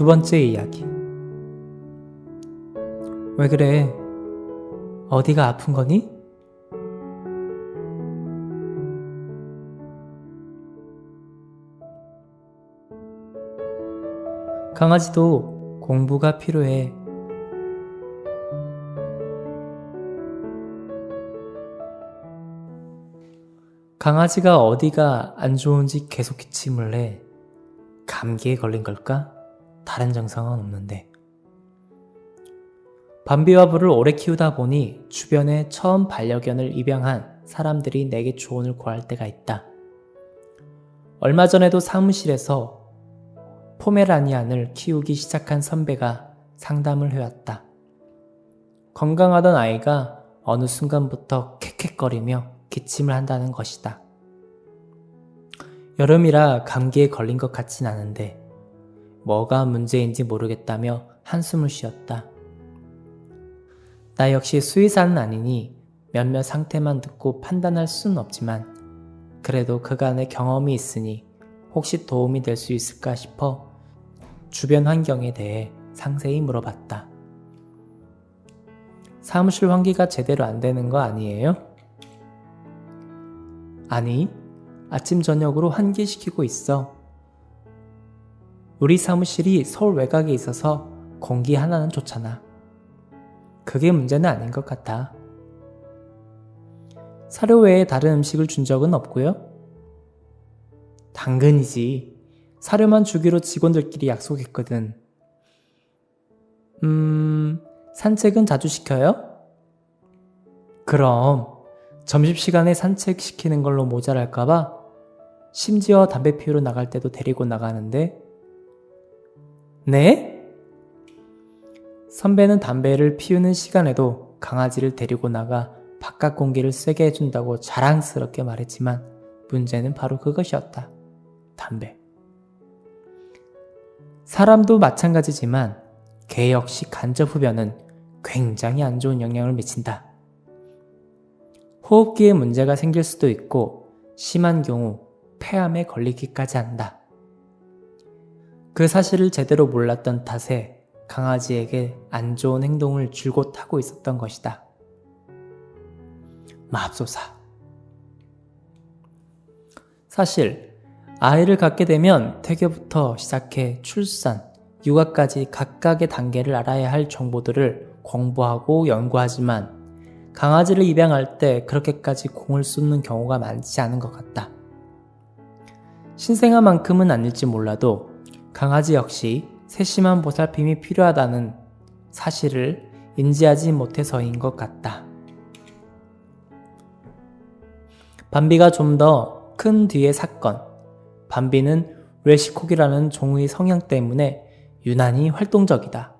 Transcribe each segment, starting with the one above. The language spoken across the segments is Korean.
두 번째 이야기. 왜 그래? 어디가 아픈 거니? 강아지도 공부가 필요해. 강아지가 어디가 안 좋은지 계속 기침을 해. 감기에 걸린 걸까? 다른 증상은 없는데. 밤비와 부를 오래 키우다 보니 주변에 처음 반려견을 입양한 사람들이 내게 조언을 구할 때가 있다. 얼마 전에도 사무실에서 포메라니안을 키우기 시작한 선배가 상담을 해왔다. 건강하던 아이가 어느 순간부터 캑캑거리며 기침을 한다는 것이다. 여름이라 감기에 걸린 것 같진 않은데 뭐가 문제인지 모르겠다며 한숨을 쉬었다. 나 역시 수의사는 아니니 몇몇 상태만 듣고 판단할 수는 없지만 그래도 그간의 경험이 있으니 혹시 도움이 될 수 있을까 싶어 주변 환경에 대해 상세히 물어봤다. 사무실 환기가 제대로 안 되는 거 아니에요? 아니, 아침 저녁으로 환기시키고 있어. 우리 사무실이 서울 외곽에 있어서 공기 하나는 좋잖아. 그게 문제는 아닌 것 같아. 사료 외에 다른 음식을 준 적은 없고요? 당근이지. 사료만 주기로 직원들끼리 약속했거든. 산책은 자주 시켜요? 그럼 점심시간에 산책시키는 걸로 모자랄까봐 심지어 담배 피우러 나갈 때도 데리고 나가는데. 네? 선배는 담배를 피우는 시간에도 강아지를 데리고 나가 바깥 공기를 쐬게 해준다고 자랑스럽게 말했지만 문제는 바로 그것이었다. 담배. 사람도 마찬가지지만 개 역시 간접 흡연은 굉장히 안 좋은 영향을 미친다. 호흡기에 문제가 생길 수도 있고 심한 경우 폐암에 걸리기까지 한다. 그 사실을 제대로 몰랐던 탓에 강아지에게 안 좋은 행동을 줄곧 하고 있었던 것이다. 맙소사. 사실 아이를 갖게 되면 태교부터 시작해 출산, 육아까지 각각의 단계를 알아야 할 정보들을 공부하고 연구하지만 강아지를 입양할 때 그렇게까지 공을 쏟는 경우가 많지 않은 것 같다. 신생아만큼은 아닐지 몰라도 강아지 역시 세심한 보살핌이 필요하다는 사실을 인지하지 못해서인 것 같다. 밤비가 좀 더 큰 뒤의 사건. 밤비는 웰시코기라는 종의 성향 때문에 유난히 활동적이다.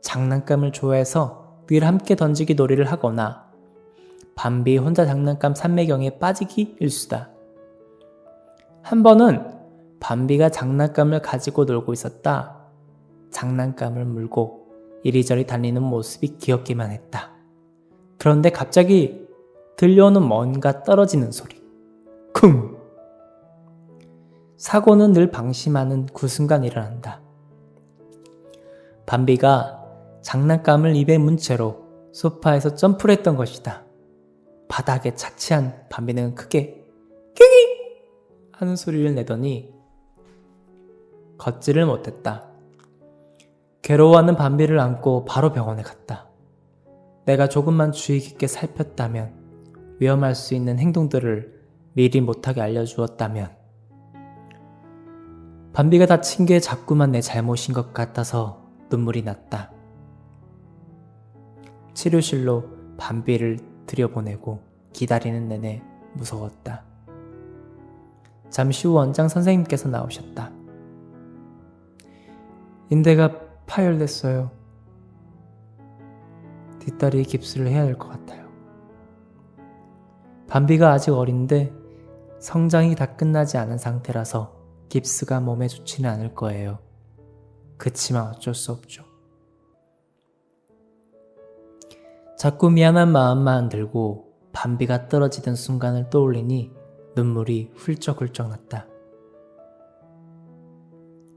장난감을 좋아해서 늘 함께 던지기 놀이를 하거나 밤비 혼자 장난감 산매경에 빠지기 일수다. 한 번은 밤비가 장난감을 가지고 놀고 있었다. 장난감을 물고 이리저리 달리는 모습이 귀엽기만 했다. 그런데 갑자기 들려오는 뭔가 떨어지는 소리. 쿵! 사고는 늘 방심하는 그 순간 일어난다. 밤비가 장난감을 입에 문 채로 소파에서 점프를 했던 것이다. 바닥에 착취한 밤비는 크게 끼기! 하는 소리를 내더니 걷지를 못했다. 괴로워하는 밤비를 안고 바로 병원에 갔다. 내가 조금만 주의 깊게 살폈다면, 위험할 수 있는 행동들을 미리 못하게 알려주었다면, 밤비가 다친 게 자꾸만 내 잘못인 것 같아서 눈물이 났다. 치료실로 밤비를 들여보내고 기다리는 내내 무서웠다. 잠시 후 원장 선생님께서 나오셨다. 인대가 파열됐어요. 뒷다리에 깁스를 해야 될 것 같아요. 밤비가 아직 어린데 성장이 다 끝나지 않은 상태라서 깁스가 몸에 좋지는 않을 거예요. 그치만 어쩔 수 없죠. 자꾸 미안한 마음만 들고 밤비가 떨어지던 순간을 떠올리니 눈물이 훌쩍훌쩍 났다.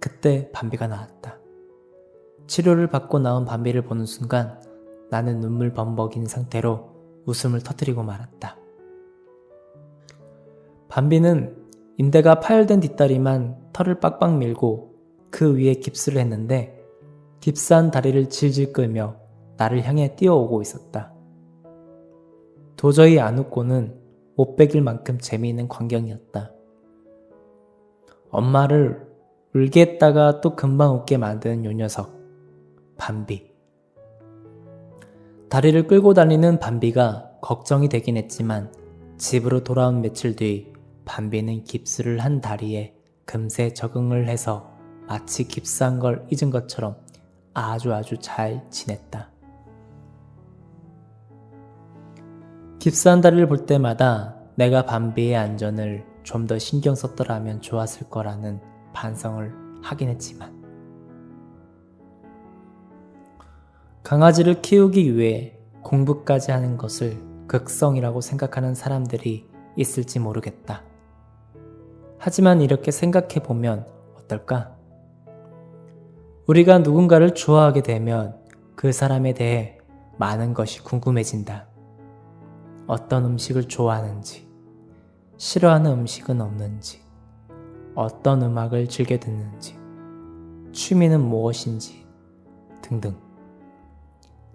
그때 밤비가 나왔다. 치료를 받고 나온 밤비를 보는 순간 나는 눈물 범벅인 상태로 웃음을 터뜨리고 말았다. 밤비는 인대가 파열된 뒷다리만 털을 빡빡 밀고 그 위에 깁스를 했는데 깁스한 다리를 질질 끌며 나를 향해 뛰어오고 있었다. 도저히 안 웃고는 못 베길 만큼 재미있는 광경이었다. 엄마를 울게 했다가 또 금방 웃게 만드는 요 녀석, 밤비. 다리를 끌고 다니는 밤비가 걱정이 되긴 했지만 집으로 돌아온 며칠 뒤 밤비는 깁스를 한 다리에 금세 적응을 해서 마치 깁스한 걸 잊은 것처럼 아주 잘 지냈다. 깁스한 다리를 볼 때마다 내가 밤비의 안전을 좀 더 신경 썼더라면 좋았을 거라는 반성을 하긴 했지만 강아지를 키우기 위해 공부까지 하는 것을 극성이라고 생각하는 사람들이 있을지 모르겠다. 하지만 이렇게 생각해보면 어떨까? 우리가 누군가를 좋아하게 되면 그 사람에 대해 많은 것이 궁금해진다. 어떤 음식을 좋아하는지, 싫어하는 음식은 없는지, 어떤 음악을 즐겨 듣는지, 취미는 무엇인지 등등.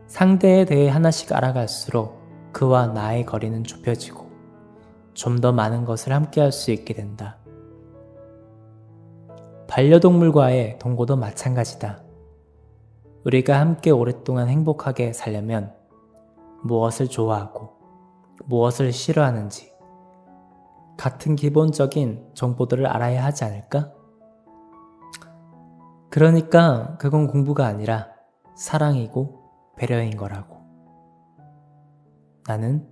상대에 대해 하나씩 알아갈수록 그와 나의 거리는 좁혀지고 좀 더 많은 것을 함께 할 수 있게 된다. 반려동물과의 동거도 마찬가지다. 우리가 함께 오랫동안 행복하게 살려면 무엇을 좋아하고 무엇을 싫어하는지 같은 기본적인 정보들을 알아야 하지 않을까? 그러니까 그건 공부가 아니라 사랑이고 배려인 거라고. 나는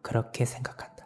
그렇게 생각한다.